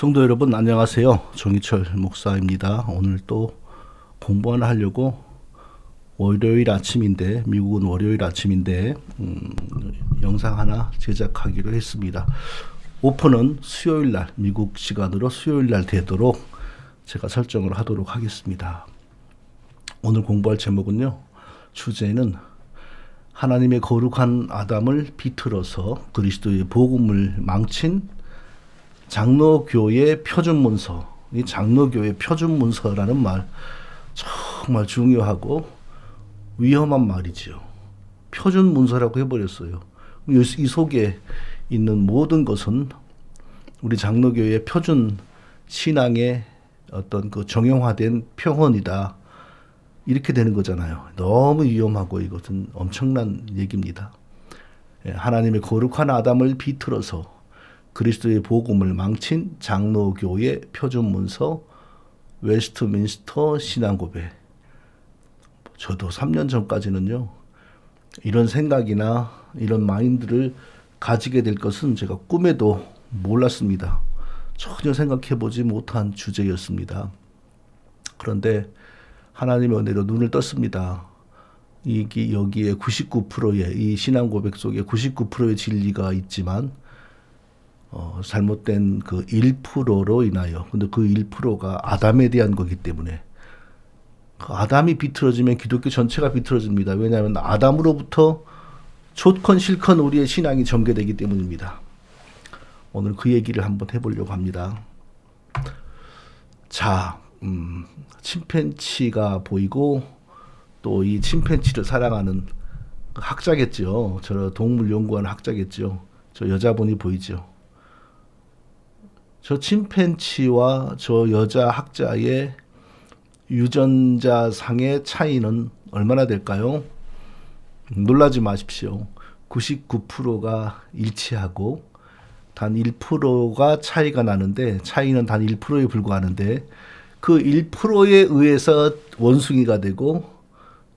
성도 여러분 안녕하세요. 정희철 목사입니다. 오늘 또 공부 하나 하려고 월요일 아침인데 미국은 월요일 아침인데 영상 하나 제작하기로 했습니다. 오픈은 수요일날 미국 시간으로 수요일날 되도록 제가 설정을 하도록 하겠습니다. 오늘 공부할 제목은요. 주제는 하나님의 거룩한 아담을 비틀어서 그리스도의 복음을 망친 장로교의 표준문서. 이 장로교의 표준문서라는 말 정말 중요하고 위험한 말이지요. 표준문서라고 해버렸어요. 이 속에 있는 모든 것은 우리 장로교의 표준 신앙의 어떤 그 정형화된 표현이다. 이렇게 되는 거잖아요. 너무 위험하고 이것은 엄청난 얘기입니다. 하나님의 거룩한 아담을 비틀어서 그리스도의 복음을 망친 장로교의 표준문서 웨스트민스터 신앙고백. 저도 3년 전까지는요. 이런 생각이나 이런 마인드를 가지게 될 것은 제가 꿈에도 몰랐습니다. 전혀 생각해보지 못한 주제였습니다. 그런데 하나님의 은혜로 눈을 떴습니다. 여기에 99%의 이 신앙고백 속에 99%의 진리가 있지만 잘못된 그 1%로 인하여, 근데 그 1%가 아담에 대한 거기 때문에 그 아담이 비틀어지면 기독교 전체가 비틀어집니다. 왜냐하면 아담으로부터 좋건 싫건 우리의 신앙이 전개되기 때문입니다. 오늘 그 얘기를 한번 해보려고 합니다. 자, 침팬치가 보이고 또 이 침팬치를 사랑하는 학자겠죠. 저 동물 연구하는 학자겠죠. 저 여자분이 보이죠. 저 침팬치와 저 여자 학자의 유전자상의 차이는 얼마나 될까요? 놀라지 마십시오. 99%가 일치하고 단 1%가 차이가 나는데, 차이는 단 1%에 불과하는데 그 1%에 의해서 원숭이가 되고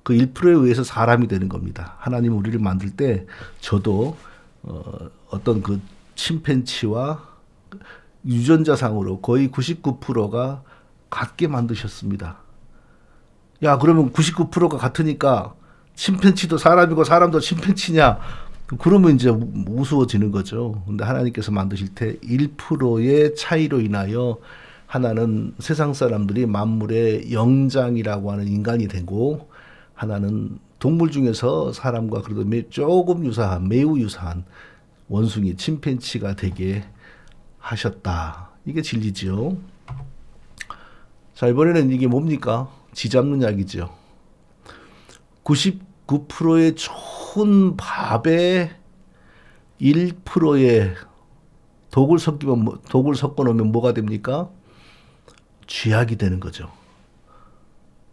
그 1%에 의해서 사람이 되는 겁니다. 하나님 우리를 만들 때 저도 어떤 그 침팬치와 유전자상으로 거의 99%가 같게 만드셨습니다. 야, 그러면 99%가 같으니까 침팬치도 사람이고 사람도 침팬치냐? 그러면 이제 우스워지는 거죠. 근데 하나님께서 만드실 때 1%의 차이로 인하여 하나는 세상 사람들이 만물의 영장이라고 하는 인간이 되고, 하나는 동물 중에서 사람과 그래도 조금 유사한, 매우 유사한 원숭이, 침팬치가 되게 하셨다. 이게 진리지요. 자, 이번에는 이게 뭡니까? 쥐 잡는 약이죠. 99%의 좋은 밥에 1%의 독을 섞어 놓으면 뭐가 됩니까? 쥐약이 되는 거죠.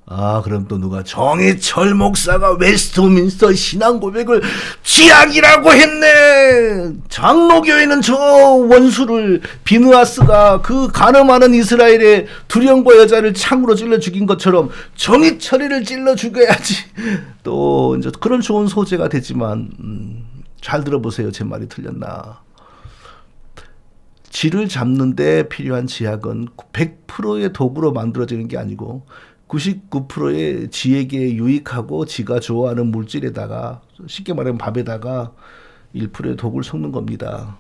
아, 그럼 또 누가 정희철 목사가 웨스트민스터 신앙고백을 쥐약이라고 했네. 장로교회는 저 원수를, 비느하스가 그 간음하는 이스라엘의 두령과 여자를 창으로 찔러 죽인 것처럼 정희철이를 찔러 죽여야지. 또 이제 그런 좋은 소재가 되지만 잘 들어보세요. 제 말이 틀렸나. 쥐를 잡는 데 필요한 쥐약은 100%의 독으로 만들어지는 게 아니고 99%의 쥐에게 유익하고 쥐가 좋아하는 물질에다가, 쉽게 말하면 밥에다가 1%의 독을 섞는 겁니다.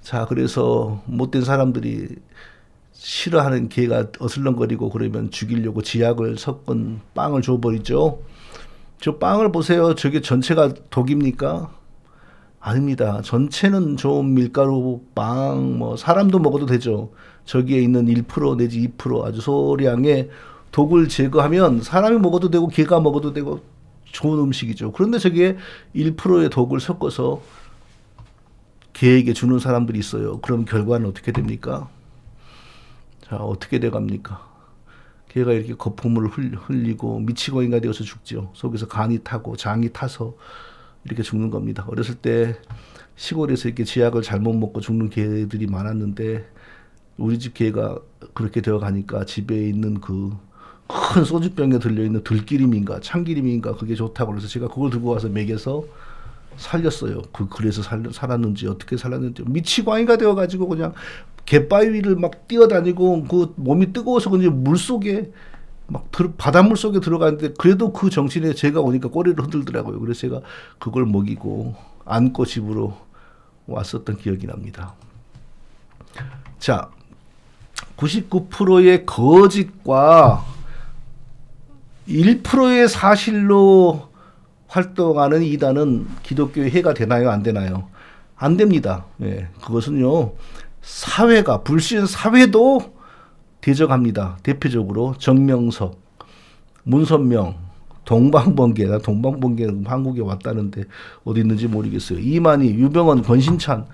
자, 그래서 못된 사람들이 싫어하는 개가 어슬렁거리고 그러면 죽이려고 쥐약을 섞은 빵을 줘버리죠. 저 빵을 보세요. 저게 전체가 독입니까? 아닙니다. 전체는 좋은 밀가루 빵, 사람도 먹어도 되죠. 저기에 있는 1% 내지 2% 아주 소량의 독을 제거하면 사람이 먹어도 되고 개가 먹어도 되고 좋은 음식이죠. 그런데 저기에 1%의 독을 섞어서 개에게 주는 사람들이 있어요. 그럼 결과는 어떻게 됩니까? 자, 어떻게 돼갑니까? 개가 이렇게 거품을 흘리고 미치광이가 되어서 죽죠. 속에서 간이 타고 장이 타서 이렇게 죽는 겁니다. 어렸을 때 시골에서 이렇게 쥐약을 잘못 먹고 죽는 개들이 많았는데, 우리 집 개가 그렇게 되어 가니까 집에 있는 그 큰 소주병에 들려있는 들기름인가 참기름인가 그게 좋다고 그래서 제가 그걸 들고 와서 먹여서 살렸어요. 그래서 살았는지 어떻게 살았는지 미치광이가 되어가지고 그냥 갯바위를 막 뛰어다니고 그 몸이 뜨거워서 그런지 물속에 막 바닷물 속에 들어가는데 그래도 그 정신에 제가 오니까 꼬리를 흔들더라고요. 그래서 제가 그걸 먹이고 안고 집으로 왔었던 기억이 납니다. 자, 99%의 거짓과 1%의 사실로 활동하는 이단은 기독교의 해가 되나요? 안 되나요? 안 됩니다. 예, 그것은요, 사회가, 불신 사회도 대적합니다. 대표적으로 정명석, 문선명, 동방번개, 나 동방번개 한국에 왔다는데 어디 있는지 모르겠어요. 이만희, 유병헌, 권신찬,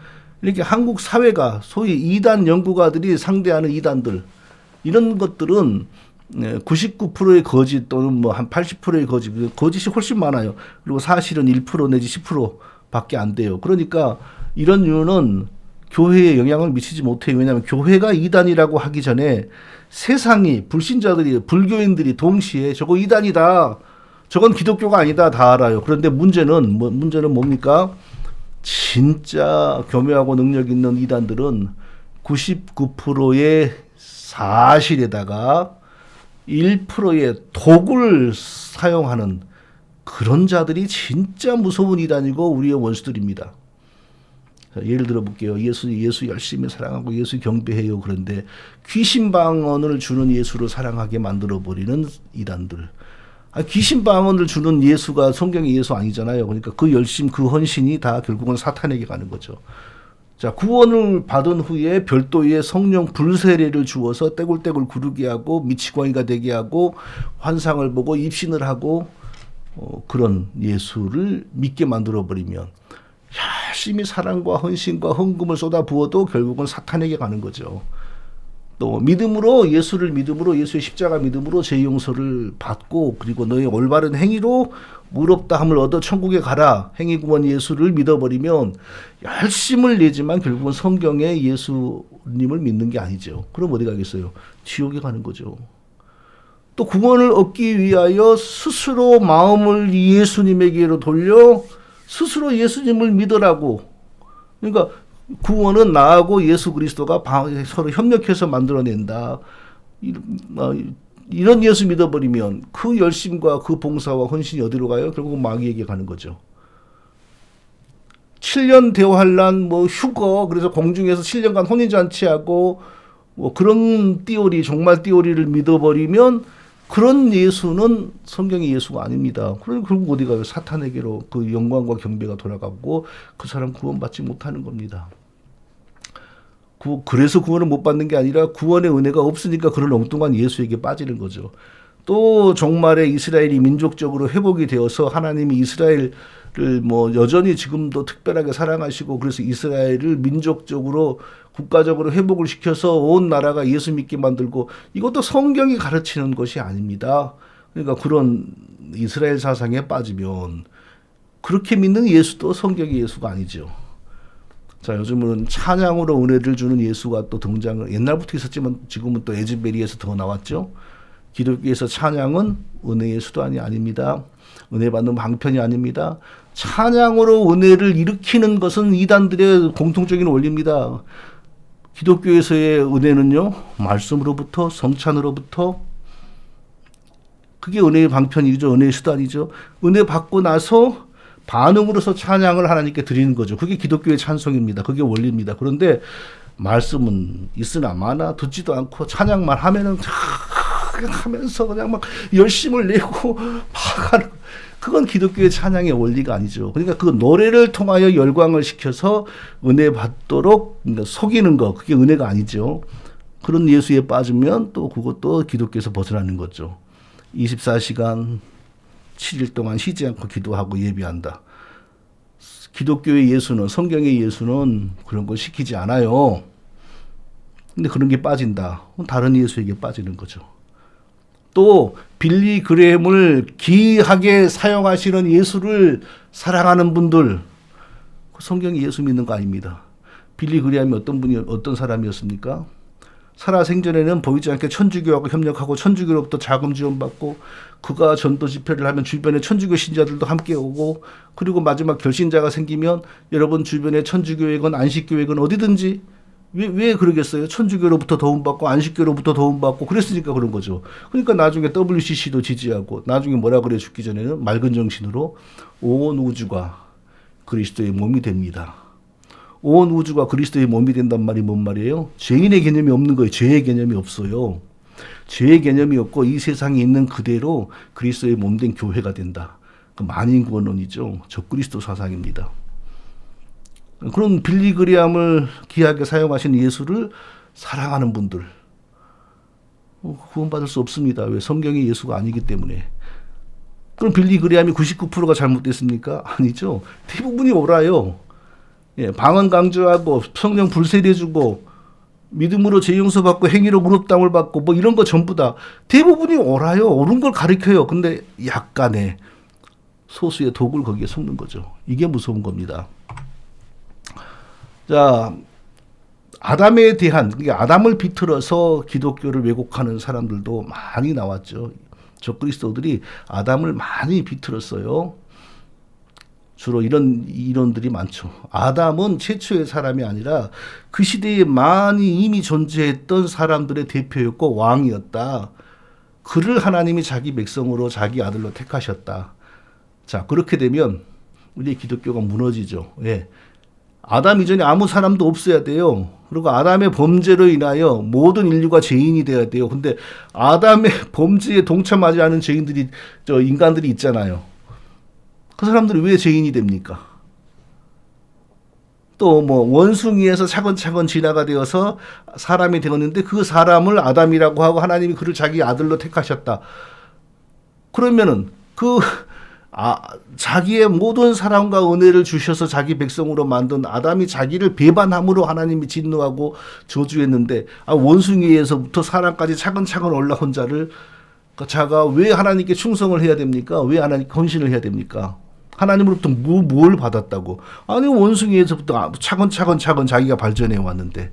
이렇게 한국 사회가 소위 이단 연구가들이 상대하는 이단들, 이런 것들은 99%의 거짓 또는 뭐 한 80%의 거짓, 거짓이 훨씬 많아요. 그리고 사실은 1% 내지 10% 밖에 안 돼요. 그러니까 이런 이유는 교회에 영향을 미치지 못해요. 왜냐하면 교회가 이단이라고 하기 전에 세상이, 불신자들이, 불교인들이 동시에 저거 이단이다, 저건 기독교가 아니다 다 알아요. 그런데 문제는 뭡니까? 진짜 교묘하고 능력 있는 이단들은 99%의 사실에다가 1%의 독을 사용하는 그런 자들이 진짜 무서운 이단이고 우리의 원수들입니다. 예를 들어 볼게요. 예수 열심히 사랑하고 예수 경배해요. 그런데 귀신 방언을 주는 예수를 사랑하게 만들어 버리는 이단들. 귀신 방언을 주는 예수가 성경의 예수 아니잖아요. 그러니까 그 열심, 그 헌신이 다 결국은 사탄에게 가는 거죠. 자, 구원을 받은 후에 별도의 성령 불세례를 주어서 떼굴떼굴 구르게 하고 미치광이가 되게 하고 환상을 보고 입신을 하고 그런 예수를 믿게 만들어 버리면 열심히 사랑과 헌신과 헌금을 쏟아 부어도 결국은 사탄에게 가는 거죠. 또 믿음으로, 예수를 믿음으로, 예수의 십자가 믿음으로 죄 용서를 받고 그리고 너의 올바른 행위로 의롭다함을 얻어 천국에 가라, 행위구원 예수를 믿어버리면 열심을 내지만 결국은 성경의 예수님을 믿는 게 아니죠. 그럼 어디 가겠어요? 지옥에 가는 거죠. 또 구원을 얻기 위하여 스스로 마음을 예수님에게로 돌려 스스로 예수님을 믿으라고. 그러니까 구원은 나하고 예수 그리스도가 서로 협력해서 만들어낸다. 이런 예수 믿어버리면 그 열심과 그 봉사와 헌신이 어디로 가요? 결국 마귀에게 가는 거죠. 7년 대환란, 뭐 휴거, 그래서 공중에서 7년간 혼인잔치하고 뭐 그런 띠오리, 종말 띠오리를 믿어버리면 그런 예수는 성경의 예수가 아닙니다. 그리고 결국 어디 가요? 사탄에게로 그 영광과 경배가 돌아가고 그 사람 구원받지 못하는 겁니다. 그래서 구원을 못 받는 게 아니라 구원의 은혜가 없으니까 그런 엉뚱한 예수에게 빠지는 거죠. 또 종말에 이스라엘이 민족적으로 회복이 되어서 하나님이 이스라엘을 뭐 여전히 지금도 특별하게 사랑하시고 그래서 이스라엘을 민족적으로 국가적으로 회복을 시켜서 온 나라가 예수 믿게 만들고, 이것도 성경이 가르치는 것이 아닙니다. 그러니까 그런 이스라엘 사상에 빠지면 그렇게 믿는 예수도 성경의 예수가 아니죠. 자, 요즘은 찬양으로 은혜를 주는 예수가 또 등장을, 옛날부터 있었지만 지금은 또 에즈베리에서 더 나왔죠. 기독교에서 찬양은 은혜의 수단이 아닙니다. 은혜 받는 방편이 아닙니다. 찬양으로 은혜를 일으키는 것은 이단들의 공통적인 원리입니다. 기독교에서의 은혜는요, 말씀으로부터, 성찬으로부터, 그게 은혜의 방편이죠. 은혜의 수단이죠. 은혜 받고 나서 반응으로서 찬양을 하나님께 드리는 거죠. 그게 기독교의 찬송입니다. 그게 원리입니다. 그런데 말씀은 있으나 마나 듣지도 않고 찬양만 하면은 하면서 그냥 막 열심을 내고 막 하는, 그건 기독교의 찬양의 원리가 아니죠. 그러니까 그 노래를 통하여 열광을 시켜서 은혜 받도록 속이는 거, 그게 은혜가 아니죠. 그런 예수에 빠지면 또 그것도 기독교에서 벗어나는 거죠. 24시간 7일 동안 쉬지 않고 기도하고 예배한다. 기독교의 예수는, 성경의 예수는 그런 거 시키지 않아요. 근데 그런 게 빠진다. 다른 예수에게 빠지는 거죠. 또 빌리 그레햄을 기이하게 사용하시는 예수를 사랑하는 분들, 성경이 예수 믿는 거 아닙니다. 빌리 그레햄이 어떤 사람이었습니까? 살아생전에는 보이지 않게 천주교하고 협력하고 천주교로부터 자금 지원받고, 그가 전도 집회를 하면 주변에 천주교 신자들도 함께 오고, 그리고 마지막 결신자가 생기면 여러분 주변에 천주교회건 안식교회건 어디든지 왜 그러겠어요? 천주교로부터 도움받고 안식교로부터 도움받고 그랬으니까 그런 거죠. 그러니까 나중에 WCC도 지지하고 나중에 뭐라 그래 죽기 전에는 맑은 정신으로 온 우주가 그리스도의 몸이 됩니다. 온 우주가 그리스도의 몸이 된단 말이 뭔 말이에요? 죄인의 개념이 없는 거예요. 죄의 개념이 없어요. 죄의 개념이 없고 이 세상에 있는 그대로 그리스도의 몸된 교회가 된다. 그 만인구원론이죠. 적그리스도 사상입니다. 그런 빌리 그리함을 귀하게 사용하신 예수를 사랑하는 분들 구원받을 수 없습니다. 왜? 성경이 예수가 아니기 때문에. 그럼 빌리 그리함이 99%가 잘못됐습니까? 아니죠. 대부분이 옳아요. 예, 방언 강조하고 성령 불세례주고 믿음으로 죄 용서받고 행위로 무릎담을 받고 뭐 이런 거 전부 다 대부분이 옳아요. 옳은 걸 가르쳐요. 근데 약간의 소수의 독을 거기에 섞는 거죠. 이게 무서운 겁니다. 자, 아담에 대한, 그러니까 아담을 비틀어서 기독교를 왜곡하는 사람들도 많이 나왔죠. 적그리스도들이 아담을 많이 비틀었어요. 주로 이런 이론들이 많죠. 아담은 최초의 사람이 아니라 그 시대에 많이 이미 존재했던 사람들의 대표였고 왕이었다. 그를 하나님이 자기 백성으로 자기 아들로 택하셨다. 자, 그렇게 되면 우리 기독교가 무너지죠. 예. 아담 이전에 아무 사람도 없어야 돼요. 그리고 아담의 범죄로 인하여 모든 인류가 죄인이 되어야 돼요. 근데 아담의 범죄에 동참하지 않은 죄인들이, 인간들이 있잖아요. 그 사람들이 왜 죄인이 됩니까? 또 뭐 원숭이에서 차근차근 진화가 되어서 사람이 되었는데 그 사람을 아담이라고 하고 하나님이 그를 자기 아들로 택하셨다. 그러면은 자기의 모든 사랑과 은혜를 주셔서 자기 백성으로 만든 아담이 자기를 배반함으로 하나님이 진노하고 저주했는데 원숭이에서부터 사람까지 차근차근 올라온 자를 자가 왜 하나님께 충성을 해야 됩니까? 왜 하나님께 헌신을 해야 됩니까? 하나님으로부터 뭘 받았다고? 아니 원숭이에서부터 차근차근 자기가 발전해 왔는데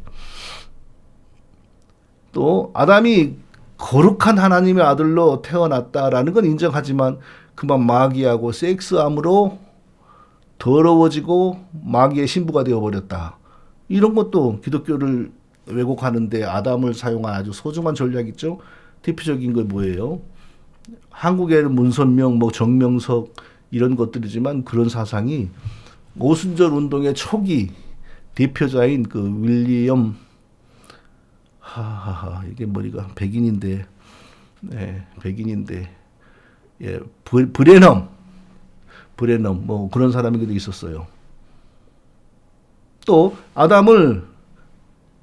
또 아담이 거룩한 하나님의 아들로 태어났다라는 건 인정하지만 그만 마귀하고 섹스함으로 더러워지고 마귀의 신부가 되어버렸다. 이런 것도 기독교를 왜곡하는데 아담을 사용한 아주 소중한 전략이죠. 대표적인 게 뭐예요? 한국에는 문선명, 뭐 정명석 이런 것들이지만 그런 사상이 오순절 운동의 초기 대표자인 그 윌리엄 이게 머리가 백인인데 예, 브레넘 뭐 그런 사람이 있었어요. 또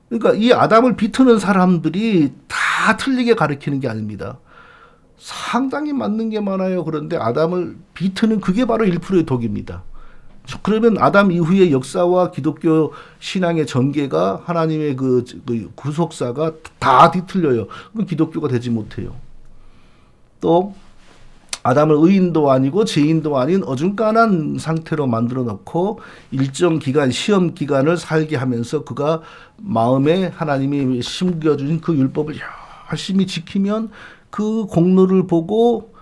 그러니까 이 아담을 비트는 사람들이 다 틀리게 가르치는 게 아닙니다. 상당히 맞는 게 많아요. 그런데 아담을 비트는 그게 바로 1%의 독입니다. 그러면 아담 이후의 역사와 기독교 신앙의 전개가 하나님의 그 구속사가 다 뒤틀려요. 그럼 기독교가 되지 못해요. 또 아담을 의인도 아니고 죄인도 아닌 어중간한 상태로 만들어 놓고 일정 기간, 시험 기간을 살게 하면서 그가 마음에 하나님이 심겨준 그 율법을 열심히 지키면 그 공로를 보고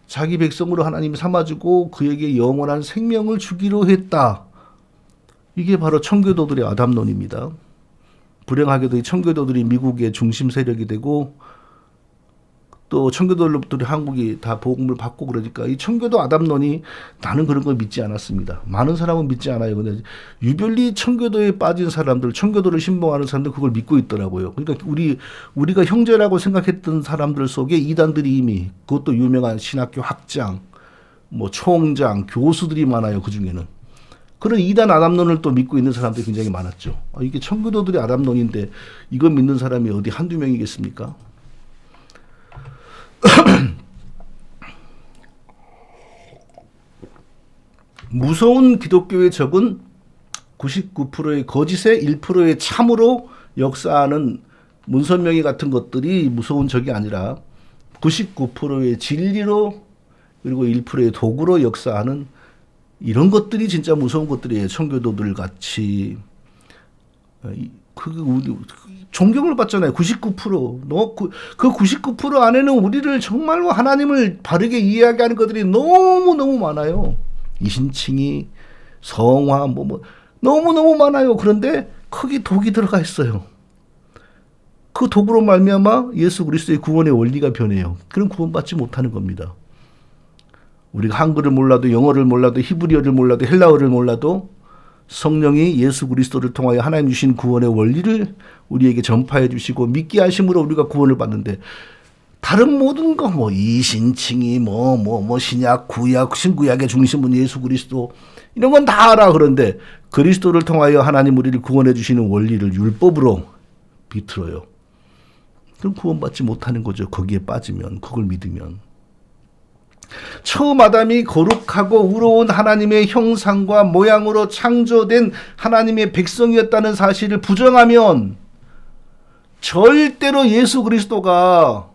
자기 백성으로 하나님이 삼아주고 그에게 영원한 생명을 주기로 했다. 이게 바로 청교도들의 아담론입니다. 불행하게도 이 청교도들이 미국의 중심 세력이 되고 또 청교도로부터 한국이 다 복음을 받고 그러니까 이 청교도 아담론이 나는 그런 걸 믿지 않았습니다. 많은 사람은 믿지 않아요. 근데 유별리 청교도에 빠진 사람들, 청교도를 신봉하는 사람들 그걸 믿고 있더라고요. 그러니까 우리가 형제라고 생각했던 사람들 속에 이단들이 이미 그것도 유명한 신학교 학장, 뭐 총장, 교수들이 많아요. 그 중에는. 그런 이단 아담론을 또 믿고 있는 사람들이 굉장히 많았죠. 이게 청교도들의 아담론인데 이거 믿는 사람이 어디 한두 명이겠습니까? 무서운 기독교의 적은 99%의 거짓에 1%의 참으로 역사하는 문선명이 같은 것들이 무서운 적이 아니라 99%의 진리로 그리고 1%의 도구로 역사하는 이런 것들이 진짜 무서운 것들이에요. 청교도들 같이 존경을 받잖아요. 99%. 그 99% 안에는 우리를 정말로 하나님을 바르게 이해하게 것들이 너무너무 많아요. 이신칭이, 성화, 너무너무 많아요. 그런데 거기 독이 들어가 있어요. 그 독으로 말미암아 예수 그리스도의 구원의 원리가 변해요. 그럼 구원받지 못하는 겁니다. 우리가 한글을 몰라도 영어를 몰라도 히브리어를 몰라도 헬라어를 몰라도 성령이 예수 그리스도를 통하여 하나님 주신 구원의 원리를 우리에게 전파해 주시고 믿게 하심으로 우리가 구원을 받는데, 다른 모든 거 뭐 이신칭이 뭐 신약 구약 신구약의 중심은 예수 그리스도 이런 건 다 알아. 그런데 그리스도를 통하여 하나님 우리를 구원해 주시는 원리를 율법으로 비틀어요. 그럼 구원받지 못하는 거죠. 거기에 빠지면, 그걸 믿으면. 처음 아담이 거룩하고 의로운 하나님의 형상과 모양으로 창조된 하나님의 백성이었다는 사실을 부정하면 절대로 예수 그리스도가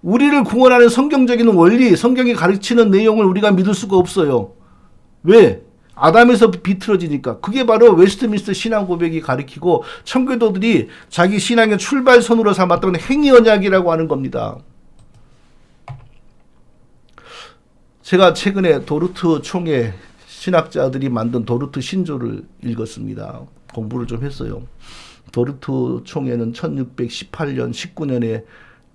우리를 구원하는 성경적인 원리, 성경이 가르치는 내용을 우리가 믿을 수가 없어요. 왜? 아담에서 비틀어지니까. 그게 바로 웨스트민스터 신앙 고백이 가르치고 청교도들이 자기 신앙의 출발선으로 삼았던 행위 언약이라고 하는 겁니다. 제가 최근에 도르트 총회 신학자들이 만든 도르트 신조를 읽었습니다. 공부를 좀 했어요. 도르트 총회는 1618년, 19년에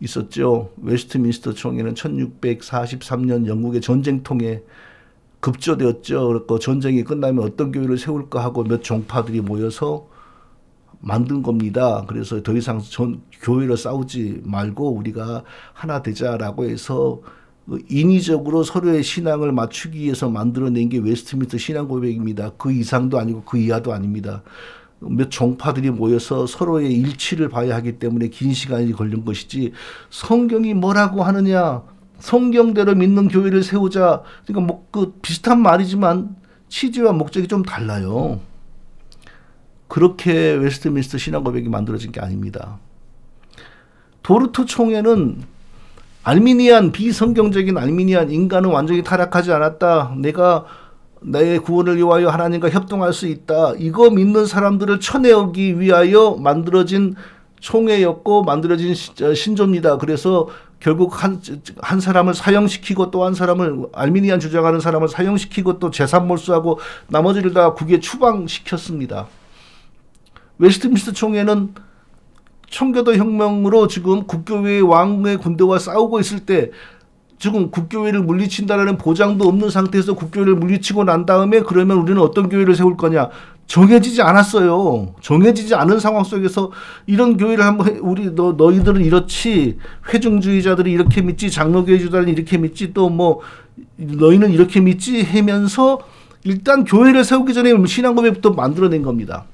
있었죠. 웨스트민스터 총회는 1643년 영국의 전쟁통에 급조되었죠. 그래서 전쟁이 끝나면 어떤 교회를 세울까 하고 몇 종파들이 모여서 만든 겁니다. 그래서 더 이상 교회로 싸우지 말고 우리가 하나 되자라고 해서 인위적으로 서로의 신앙을 맞추기 위해서 만들어낸 게 웨스트민스터 신앙 고백입니다. 그 이상도 아니고 그 이하도 아닙니다. 몇 종파들이 모여서 서로의 일치를 봐야 하기 때문에 긴 시간이 걸린 것이지, 성경이 뭐라고 하느냐, 성경대로 믿는 교회를 세우자, 그러니까 뭐 그 비슷한 말이지만 취지와 목적이 좀 달라요. 그렇게 웨스트민스터 신앙 고백이 만들어진 게 아닙니다. 도르트 총회는 알미니안, 비성경적인 알미니안, 인간은 완전히 타락하지 않았다, 내가 나의 구원을 위하여 하나님과 협동할 수 있다, 이거 믿는 사람들을 쳐내기 위하여 만들어진 총회였고 만들어진 신조입니다. 그래서 결국 한 사람을 사형시키고 또 한 사람을, 알미니안 주장하는 사람을 사형시키고 또 재산 몰수하고 나머지를 다 국외 추방시켰습니다. 웨스트민스터 총회는 청교도 혁명으로 지금 국교회의 왕의 군대와 싸우고 있을 때, 지금 국교회를 물리친다라는 보장도 없는 상태에서 국교회를 물리치고 난 다음에 그러면 우리는 어떤 교회를 세울 거냐, 정해지지 않았어요. 정해지지 않은 상황 속에서 이런 교회를 한번 너희들은 이렇지, 회중주의자들이 이렇게 믿지, 장로교회주자들은 이렇게 믿지, 또 뭐 너희는 이렇게 믿지 하면서 일단 교회를 세우기 전에 신앙고백부터 만들어낸 겁니다.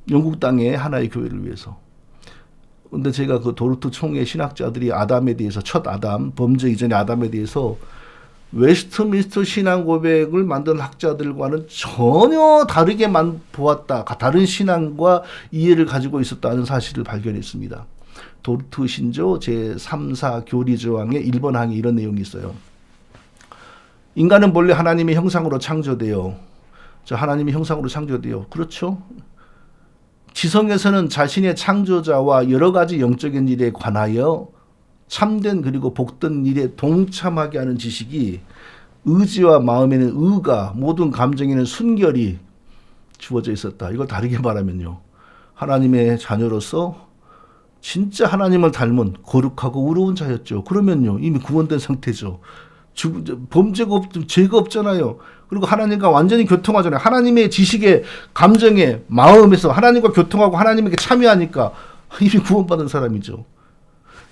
영국 땅에 하나의 교회를 위해서. 근데 제가 그 도르트 총회 신학자들이 아담에 대해서, 첫 아담, 범죄 이전의 아담에 대해서 웨스트민스터 신앙 고백을 만든 학자들과는 전혀 다르게 보았다, 다른 신앙과 이해를 가지고 있었다는 사실을 발견했습니다. 도르트 신조 제3, 4 교리조항의 1번 항에 이런 내용이 있어요. 인간은 본래 하나님의 형상으로 창조돼요. 하나님의 형상으로 창조돼요. 그렇죠? 지성에서는 자신의 창조자와 여러 가지 영적인 일에 관하여 참된 그리고 복된 일에 동참하게 하는 지식이, 의지와 마음에는 의가, 모든 감정에는 순결이 주어져 있었다. 이걸 다르게 말하면요, 하나님의 자녀로서 진짜 하나님을 닮은 거룩하고 의로운 자였죠. 그러면요 이미 구원된 상태죠. 범죄가 죄가 없잖아요. 그리고 하나님과 완전히 교통하잖아요. 하나님의 지식에, 감정에, 마음에서 하나님과 교통하고 하나님에게 참여하니까 이미 구원받은 사람이죠.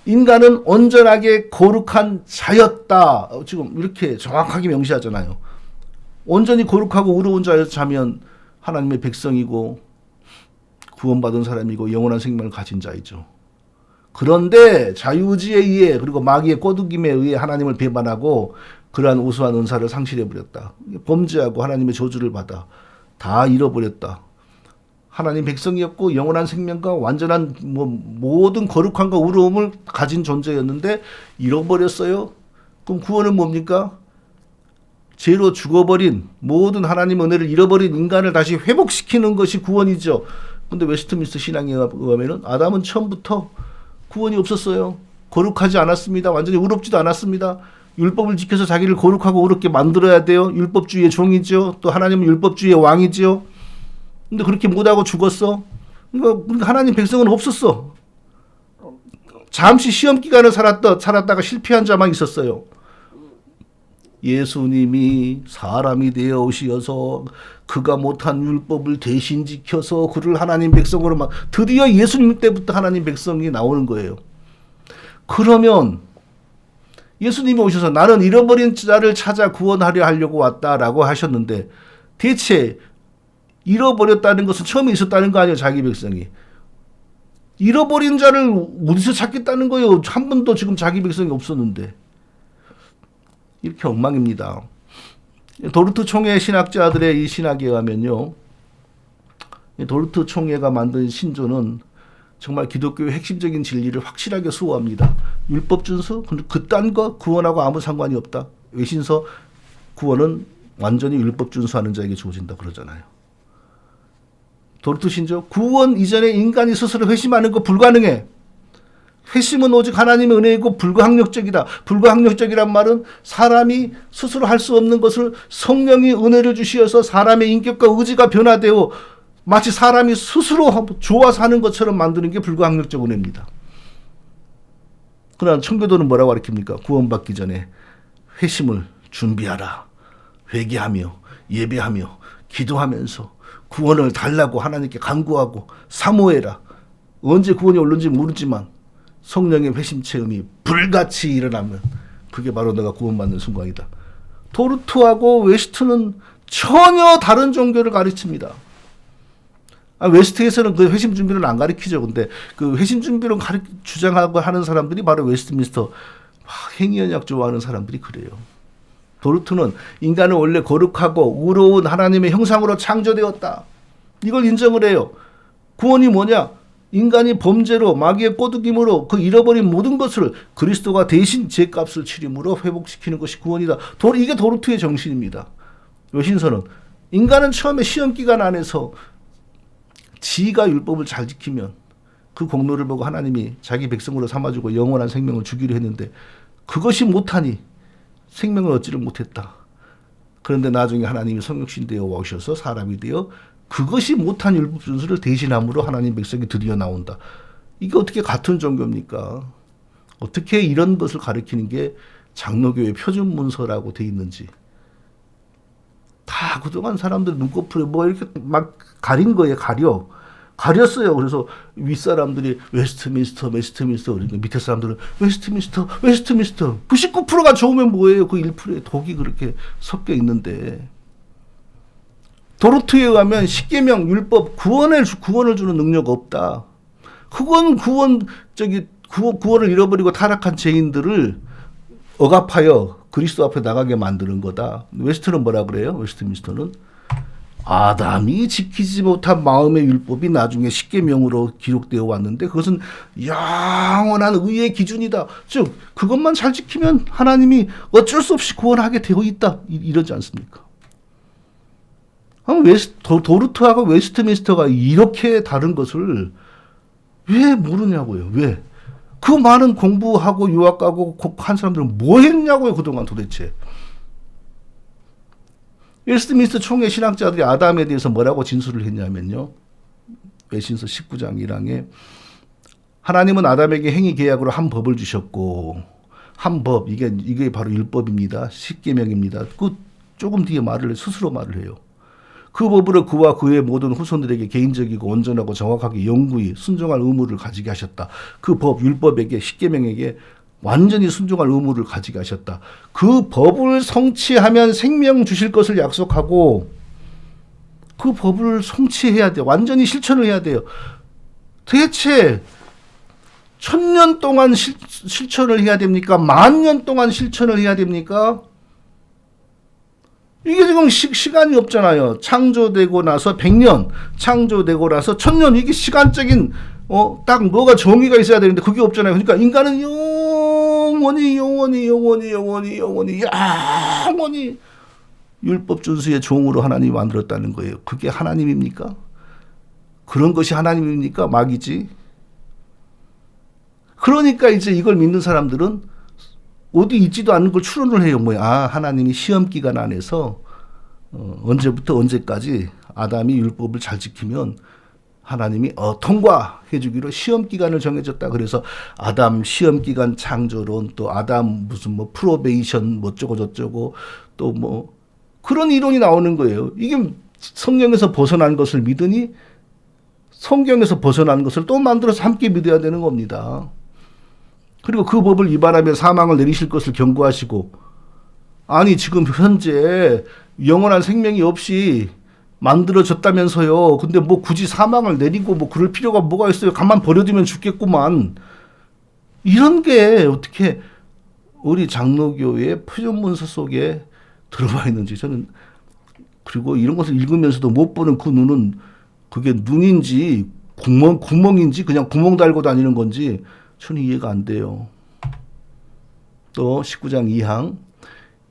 인간은 온전하게 거룩한 자였다. 지금 이렇게 정확하게 명시하잖아요. 온전히 거룩하고 의로운 자면 하나님의 백성이고 구원받은 사람이고 영원한 생명을 가진 자이죠. 그런데 자유의지에 의해, 그리고 마귀의 꼬드김에 의해 하나님을 배반하고 그러한 우수한 은사를 상실해버렸다. 범죄하고 하나님의 저주를 받아 다 잃어버렸다. 하나님 백성이었고 영원한 생명과 완전한 모든 거룩함과 의로움을 가진 존재였는데 잃어버렸어요. 그럼 구원은 뭡니까? 죄로 죽어버린, 모든 하나님 은혜를 잃어버린 인간을 다시 회복시키는 것이 구원이죠. 근데 웨스트민스터 신앙에 의하면 아담은 처음부터 구원이 없었어요. 거룩하지 않았습니다. 완전히 의롭지도 않았습니다. 율법을 지켜서 자기를 거룩하고 의롭게 만들어야 돼요. 율법주의의 종이죠. 또 하나님은 율법주의의 왕이죠. 근데 그렇게 못하고 죽었어. 그러니까 하나님 백성은 없었어. 잠시 시험 기간을 살았다가 실패한 자만 있었어요. 예수님이 사람이 되어 오시어서 그가 못한 율법을 대신 지켜서 그를 하나님 백성으로 드디어 예수님 때부터 하나님 백성이 나오는 거예요. 그러면 예수님이 오셔서 나는 잃어버린 자를 찾아 구원하려 하려고 왔다라고 하셨는데 대체 잃어버렸다는 것은 처음에 있었다는 거 아니에요. 자기 백성이. 잃어버린 자를 어디서 찾겠다는 거예요. 한 번도 지금 자기 백성이 없었는데. 이렇게 엉망입니다. 도르트 총회 신학자들의 이 신학에 의하면요. 도르트 총회가 만든 신조는 정말 기독교의 핵심적인 진리를 확실하게 수호합니다. 율법 준수, 그딴 거 구원하고 아무 상관이 없다. 외신서 구원은 완전히 율법 준수하는 자에게 주어진다 그러잖아요. 도르트 신조, 구원 이전에 인간이 스스로 회심하는 거 불가능해. 회심은 오직 하나님의 은혜이고 불가항력적이다. 불가항력적이란 말은 사람이 스스로 할 수 없는 것을 성령이 은혜를 주시어서 사람의 인격과 의지가 변화되어 마치 사람이 스스로 좋아서 하는 것처럼 만드는 게 불가항력적 은혜입니다. 그러나 청교도는 뭐라고 가르칩니까? 구원받기 전에 회심을 준비하라. 회개하며 예배하며 기도하면서 구원을 달라고 하나님께 간구하고 사모해라. 언제 구원이 올는지 모르지만 성령의 회심 체험이 불같이 일어나면 그게 바로 내가 구원받는 순간이다. 도르트하고 웨스트는 전혀 다른 종교를 가르칩니다. 웨스트에서는 그 회심 준비를 안 가르치죠. 근데 그 회심 준비를 주장하고 하는 사람들이 바로 웨스트민스터 행위언약 좋아하는 사람들이 그래요. 도르트는 인간은 원래 거룩하고 의로운 하나님의 형상으로 창조되었다. 이걸 인정을 해요. 구원이 뭐냐? 인간이 범죄로 마귀의 꼬드김으로 그 잃어버린 모든 것을 그리스도가 대신 죄값을 치림으로 회복시키는 것이 구원이다. 이게 도르트의 정신입니다. 외신서는 인간은 처음에 시험 기간 안에서 지가 율법을 잘 지키면 그 공로를 보고 하나님이 자기 백성으로 삼아주고 영원한 생명을 주기로 했는데 그것이 못하니 생명을 얻지를 못했다. 그런데 나중에 하나님이 성육신 되어 오셔서 사람이 되어 그것이 못한 율법 준수를 대신함으로 하나님 백성이 드디어 나온다. 이게 어떻게 같은 종교입니까? 어떻게 이런 것을 가르치는 게 장로교의 표준 문서라고 돼 있는지. 다 그동안 사람들 눈꺼풀에 뭐 이렇게 막 가린 거예요. 가렸어요. 그래서 윗사람들이 웨스트민스터 그러니까 밑에 사람들은 웨스트민스터 99%가 좋으면 뭐예요? 그 1%에 독이 그렇게 섞여 있는데 도르트에 의하면 십계명 율법 구원을 주는 능력 없다. 그건 구원을 잃어버리고 타락한 죄인들을 억압하여 그리스도 앞에 나가게 만드는 거다. 웨스트는 뭐라 그래요? 웨스트민스터는 아담이 지키지 못한 마음의 율법이 나중에 십계명으로 기록되어 왔는데 그것은 영원한 의의 기준이다. 즉 그것만 잘 지키면 하나님이 어쩔 수 없이 구원하게 되어 있다. 이러지 않습니까? 도르트하고 웨스트민스터가 이렇게 다른 것을 왜 모르냐고요. 왜? 그 많은 공부하고 유학 가고 한 사람들은 뭐 했냐고요. 그동안 도대체. 웨스트민스터 총회 신학자들이 아담에 대해서 뭐라고 진술을 했냐면요. 외신서 19장 1항에 하나님은 아담에게 행위 계약으로 한 법을 주셨고 한 법 이게 바로 율법입니다. 십계명입니다. 그 조금 뒤에 스스로 말을 해요. 그 법으로 그와 그의 모든 후손들에게 개인적이고 온전하고 정확하게 영구히 순종할 의무를 가지게 하셨다. 그 법, 율법에게 십계명에게 완전히 순종할 의무를 가지게 하셨다. 그 법을 성취하면 생명 주실 것을 약속하고 그 법을 성취해야 돼요. 완전히 실천을 해야 돼요. 대체 1000년 동안 실천을 해야 됩니까? 10,000년 동안 실천을 해야 됩니까? 이게 지금 시간이 없잖아요. 창조되고 나서 100년, 창조되고 나서 1000년, 이게 시간적인, 딱 뭐가 정의가 있어야 되는데 그게 없잖아요. 그러니까 인간은 영원히 율법 준수의 종으로 하나님이 만들었다는 거예요. 그게 하나님입니까? 그런 것이 하나님입니까? 마귀지. 그러니까 이제 이걸 믿는 사람들은 어디 있지도 않은 걸 추론을 해요. 하나님이 시험 기간 안에서 언제부터 언제까지 아담이 율법을 잘 지키면 하나님이 통과해 주기로 시험 기간을 정해줬다. 그래서 아담 시험 기간 창조론, 또 아담 무슨 뭐 프로베이션 뭐 어쩌고 저쩌고 또 뭐 그런 이론이 나오는 거예요. 이게 성경에서 벗어난 것을 믿으니 성경에서 벗어난 것을 또 만들어서 함께 믿어야 되는 겁니다. 그리고 그 법을 위반하면 사망을 내리실 것을 경고하시고, 아니 지금 현재 영원한 생명이 없이 만들어졌다면서요. 근데 뭐 굳이 사망을 내리고 뭐 그럴 필요가 뭐가 있어요. 가만 버려두면 죽겠구만. 이런 게 어떻게 우리 장로교의 표준문서 속에 들어와 있는지 저는, 그리고 이런 것을 읽으면서도 못 보는 그 눈은 그게 눈인지 구멍인지 그냥 구멍 달고 다니는 건지 저는 이해가 안 돼요. 또 19장 2항,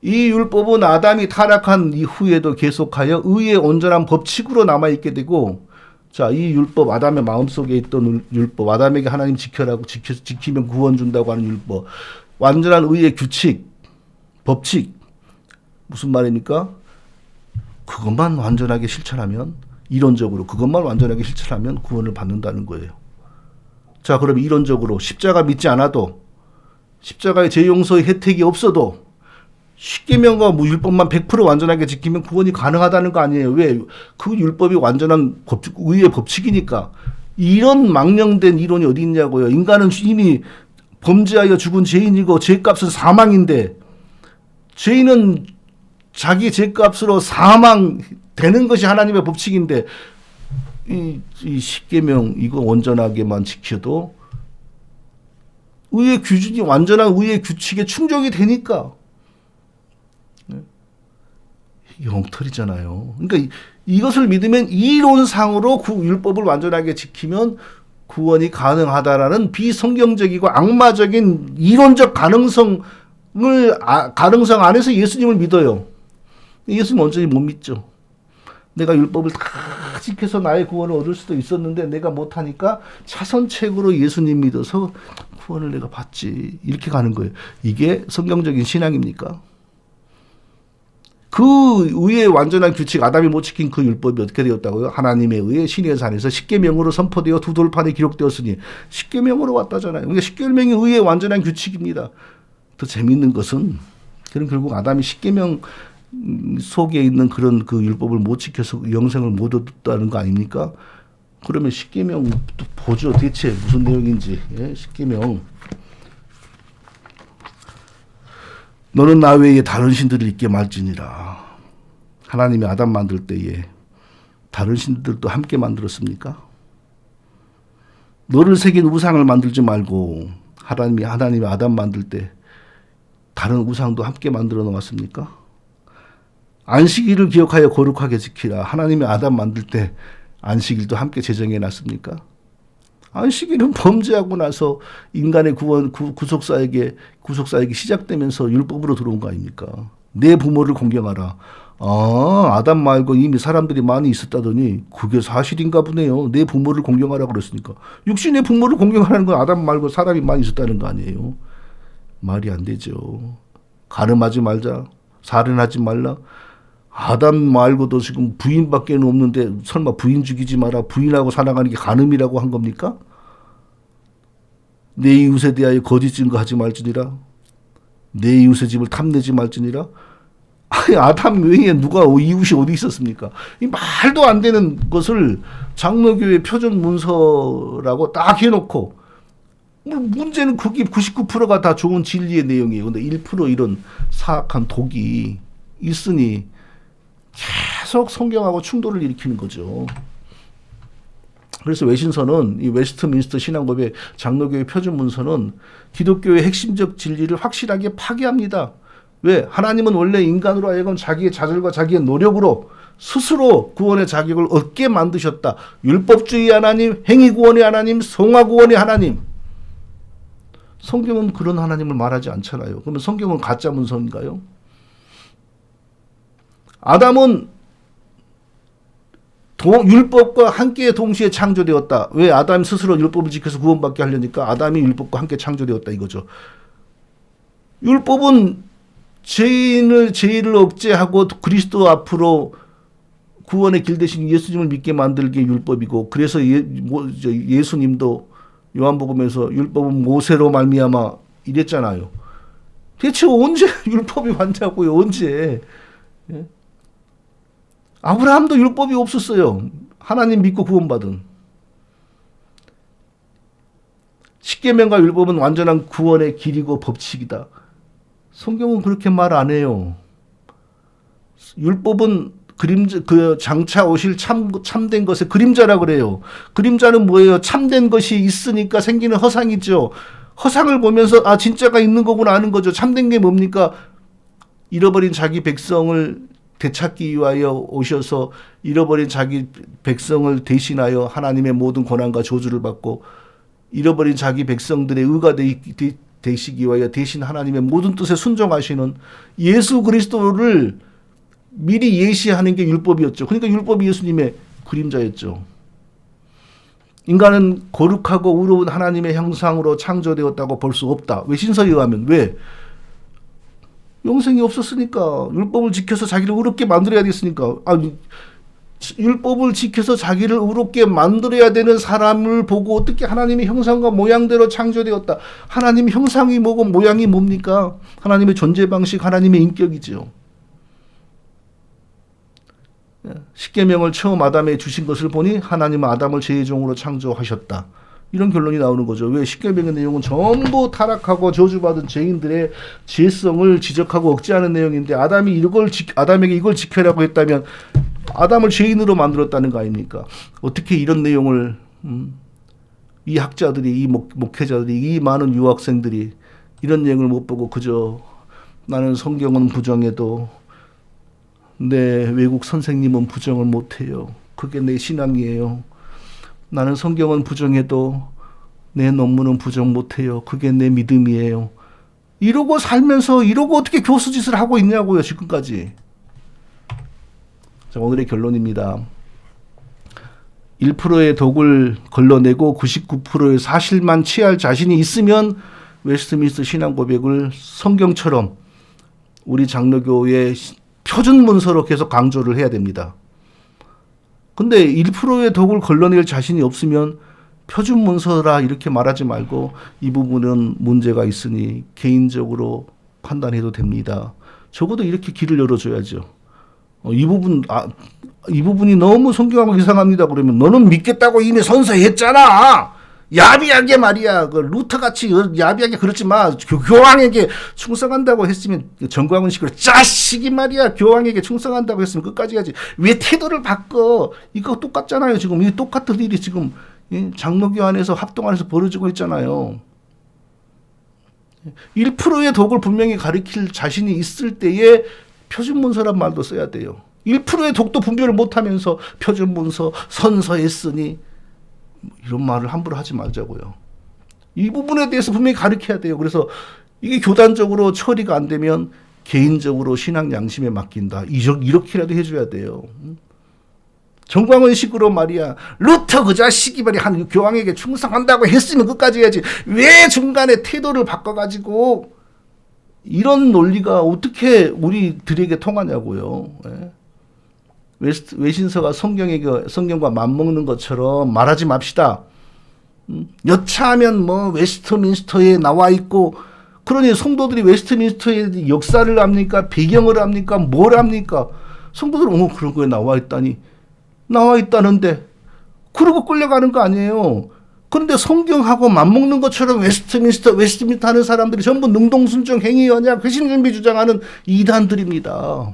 이 율법은 아담이 타락한 이후에도 계속하여 의의 온전한 법칙으로 남아있게 되고, 자, 이 율법, 아담의 마음속에 있던 율법, 아담에게 하나님 지켜라고 지키면 구원 준다고 하는 율법, 완전한 의의 규칙, 법칙, 무슨 말입니까? 그것만 완전하게 실천하면, 이론적으로 그것만 완전하게 실천하면 구원을 받는다는 거예요. 자, 그럼 이론적으로 십자가 믿지 않아도, 십자가의 죄 용서의 혜택이 없어도 십계명과 율법만 100% 완전하게 지키면 구원이 가능하다는 거 아니에요. 왜? 그 율법이 완전한 의의 법칙이니까. 이런 망령된 이론이 어디 있냐고요. 인간은 이미 범죄하여 죽은 죄인이고 죄값은 사망인데, 죄인은 자기 죄값으로 사망되는 것이 하나님의 법칙인데, 이 십계명 이거 온전하게만 지켜도 의의 규준이 완전한 의의 규칙에 충족이 되니까. 이게 엉터리잖아요. 그러니까 이것을 믿으면 이론상으로 그 율법을 완전하게 지키면 구원이 가능하다라는 비성경적이고 악마적인 이론적 가능성 안에서 예수님을 믿어요. 예수님 온전히 못 믿죠. 내가 율법을 다 지켜서 나의 구원을 얻을 수도 있었는데 내가 못하니까 차선책으로 예수님 믿어서 구원을 내가 받지. 이렇게 가는 거예요. 이게 성경적인 신앙입니까? 그 의의 완전한 규칙, 아담이 못 지킨 그 율법이 어떻게 되었다고요? 하나님에 의해 신의 산에서 십계명으로 선포되어 두 돌판에 기록되었으니 십계명으로 왔다잖아요. 그러니까 십계명이 의의 완전한 규칙입니다. 더 재미있는 것은, 그럼 결국 아담이 십계명 속에 있는 그런 그 율법을 못 지켜서 영생을 못 얻었다는 거 아닙니까? 그러면 십계명 보죠. 대체 무슨 내용인지. 예? 십계명. 너는 나 외에 다른 신들을 있게 말지니라. 하나님이 아담 만들 때에 다른 신들도 함께 만들었습니까? 너를 새긴 우상을 만들지 말고, 하나님이 아담 만들 때 다른 우상도 함께 만들어 놓았습니까? 안식일을 기억하여 거룩하게 지키라. 하나님이 아담 만들 때 안식일도 함께 제정해 놨습니까? 안식일은 범죄하고 나서 인간의 구속사에게 시작되면서 율법으로 들어온 거 아닙니까? 내 부모를 공경하라. 아담 말고 이미 사람들이 많이 있었다더니 그게 사실인가 보네요. 내 부모를 공경하라 그랬으니까. 육신의 부모를 공경하라는 건 아담 말고 사람이 많이 있었다는 거 아니에요. 말이 안 되죠. 가늠하지 말자. 살인하지 말라. 아담 말고도 지금 부인밖에 없는데 설마 부인 죽이지 마라. 부인하고 살아가는 게 가늠이라고 한 겁니까? 내 이웃에 대하여 거짓 증거하지 말지니라. 내 이웃의 집을 탐내지 말지니라. 아니, 아담 외에 누가 이웃이 어디 있었습니까? 이 말도 안 되는 것을 장로교의 표준 문서라고 딱 해놓고, 문제는 그게 99%가 다 좋은 진리의 내용이에요. 근데 1% 이런 사악한 독이 있으니 계속 성경하고 충돌을 일으키는 거죠. 그래서 외신서는, 이 웨스트민스터 신앙법의 장로교의 표준 문서는 기독교의 핵심적 진리를 확실하게 파괴합니다. 왜? 하나님은 원래 인간으로 하여금 자기의 자질과 자기의 노력으로 스스로 구원의 자격을 얻게 만드셨다. 율법주의 하나님, 행위구원의 하나님, 성화구원의 하나님. 성경은 그런 하나님을 말하지 않잖아요. 그러면 성경은 가짜 문서인가요? 아담은 율법과 함께 동시에 창조되었다. 왜? 아담 스스로 율법을 지켜서 구원받게 하려니까 아담이 율법과 함께 창조되었다 이거죠. 율법은 죄를 억제하고 그리스도 앞으로 구원의 길 대신 예수님을 믿게 만들게 율법이고, 그래서 예수님도 요한복음에서 율법은 모세로 말미암아 이랬잖아요. 대체 언제 율법이 왔냐고요? 언제? 예? 아브라함도 율법이 없었어요. 하나님 믿고 구원받은. 십계명과 율법은 완전한 구원의 길이고 법칙이다. 성경은 그렇게 말 안 해요. 율법은 그림자, 장차 오실 참된 것의 그림자라 그래요. 그림자는 뭐예요? 참된 것이 있으니까 생기는 허상이죠. 허상을 보면서 아 진짜가 있는 거구나 아는 거죠. 참된 게 뭡니까? 잃어버린 자기 백성을 되찾기 위하여 오셔서 잃어버린 자기 백성을 대신하여 하나님의 모든 고난과 저주를 받고 잃어버린 자기 백성들의 의가 되시기 위하여 대신 하나님의 모든 뜻에 순종하시는 예수 그리스도를 미리 예시하는 게 율법이었죠. 그러니까 율법이 예수님의 그림자였죠. 인간은 거룩하고 의로운 하나님의 형상으로 창조되었다고 볼 수 없다. 외신서에 의하면. 왜? 영생이 없었으니까. 율법을 지켜서 자기를 의롭게 만들어야 됐으니까. 율법을 지켜서 자기를 의롭게 만들어야 되는 사람을 보고 어떻게 하나님의 형상과 모양대로 창조되었다. 하나님의 형상이 뭐고 모양이 뭡니까? 하나님의 존재 방식, 하나님의 인격이죠. 십계명을 처음 아담에 주신 것을 보니 하나님은 아담을 제 종으로 창조하셨다. 이런 결론이 나오는 거죠. 왜? 십계명의 내용은 전부 타락하고 저주받은 죄인들의 죄성을 지적하고 억제하는 내용인데 아담에게 이걸 지켜라고 했다면 아담을 죄인으로 만들었다는 거 아닙니까? 어떻게 이런 내용을 이 학자들이, 이 목회자들이, 이 많은 유학생들이 이런 내용을 못 보고 그저 나는 성경은 부정해도 내 외국 선생님은 부정을 못해요. 그게 내 신앙이에요. 나는 성경은 부정해도 내 논문은 부정 못해요. 그게 내 믿음이에요. 이러고 살면서 이러고 어떻게 교수짓을 하고 있냐고요, 지금까지. 자, 오늘의 결론입니다. 1%의 독을 걸러내고 99%의 사실만 취할 자신이 있으면 웨스트민스터 신앙 고백을 성경처럼 우리 장로교의 표준 문서로 계속 강조를 해야 됩니다. 근데 1%의 독을 걸러낼 자신이 없으면 표준 문서라 이렇게 말하지 말고 이 부분은 문제가 있으니 개인적으로 판단해도 됩니다. 적어도 이렇게 길을 열어줘야죠. 이 부분이 너무 성경하고 이상합니다. 그러면 너는 믿겠다고 이미 선서했잖아. 야비하게 말이야. 그 루터같이 야비하게 그러지 마. 교황에게 충성한다고 했으면 정광훈 씨가 자식이 말이야. 교황에게 충성한다고 했으면 끝까지 가지. 왜 태도를 바꿔? 이거 똑같잖아요. 지금 이 똑같은 일이 지금 장로교 안에서 합동 안에서 벌어지고 있잖아요. 1%의 독을 분명히 가리킬 자신이 있을 때에 표준문서란 말도 써야 돼요. 1%의 독도 분별을 못하면서 표준문서, 선서했으니 이런 말을 함부로 하지 말자고요. 이 부분에 대해서 분명히 가르쳐야 돼요. 그래서 이게 교단적으로 처리가 안 되면 개인적으로 신앙 양심에 맡긴다. 이렇게라도 해줘야 돼요. 정광훈 식으로 말이야. 루터 그 자식이 말이야. 한 교황에게 충성한다고 했으면 끝까지 해야지. 왜 중간에 태도를 바꿔가지고 이런 논리가 어떻게 우리들에게 통하냐고요. 예? 외신서가 성경과 맞먹는 것처럼 말하지 맙시다. 여차하면 뭐 웨스트민스터에 나와 있고, 그러니 성도들이 웨스트민스터의 역사를 압니까? 배경을 압니까? 뭘 압니까? 성도들은 그런 거에 나와 있다는데 그러고 끌려가는 거 아니에요. 그런데 성경하고 맞먹는 것처럼 웨스트민스터 하는 사람들이 전부 능동순종 행위 언약 회심준비 주장하는 이단들입니다.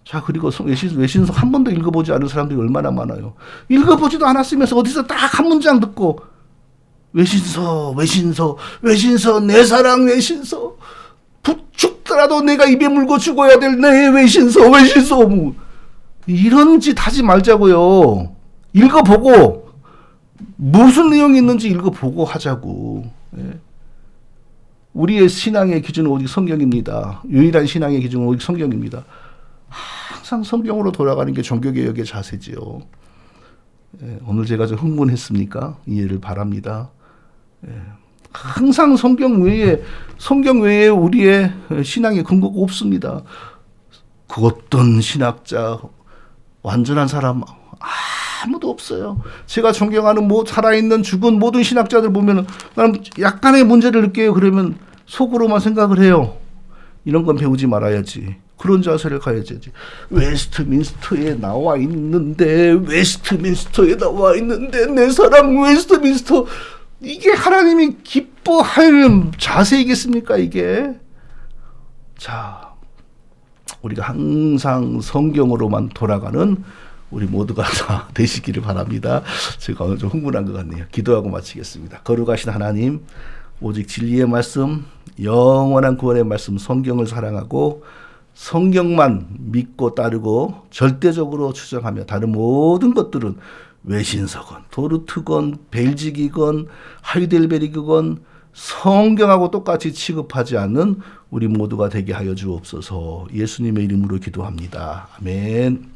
자, 그리고 외신서 한 번도 읽어보지 않은 사람들이 얼마나 많아요. 읽어보지도 않았으면서 어디서 딱 한 문장 듣고 외신서 내 사랑 외신서 죽더라도 내가 입에 물고 죽어야 될 내 외신서 뭐 이런 짓 하지 말자고요. 읽어보고 무슨 내용이 있는지 읽어보고 하자고. 예. 우리의 신앙의 기준은 오직 성경입니다. 유일한 신앙의 기준은 오직 성경입니다. 항상 성경으로 돌아가는 게 종교개혁의 자세지요. 예, 오늘 제가 좀 흥분했습니까? 이해를 바랍니다. 예, 항상 성경 외에 우리의 신앙의 근거가 없습니다. 그 어떤 신학자, 완전한 사람 아무도 없어요. 제가 존경하는 살아있는 죽은 모든 신학자들 보면 나는 약간의 문제를 느껴요. 그러면 속으로만 생각을 해요. 이런 건 배우지 말아야지. 그런 자세를 가야지. 웨스트민스터에 나와 있는데 내 사랑 웨스트민스터, 이게 하나님이 기뻐할 자세이겠습니까 이게? 자, 우리가 항상 성경으로만 돌아가는 우리 모두가 다 되시기를 바랍니다. 제가 오늘 좀 흥분한 것 같네요. 기도하고 마치겠습니다. 거룩하신 하나님, 오직 진리의 말씀, 영원한 구원의 말씀, 성경을 사랑하고 성경만 믿고 따르고 절대적으로 추정하며 다른 모든 것들은 외신서건 도르트건 벨직이건 하이델베르크건 성경하고 똑같이 취급하지 않는 우리 모두가 되게 하여 주옵소서. 예수님의 이름으로 기도합니다. 아멘.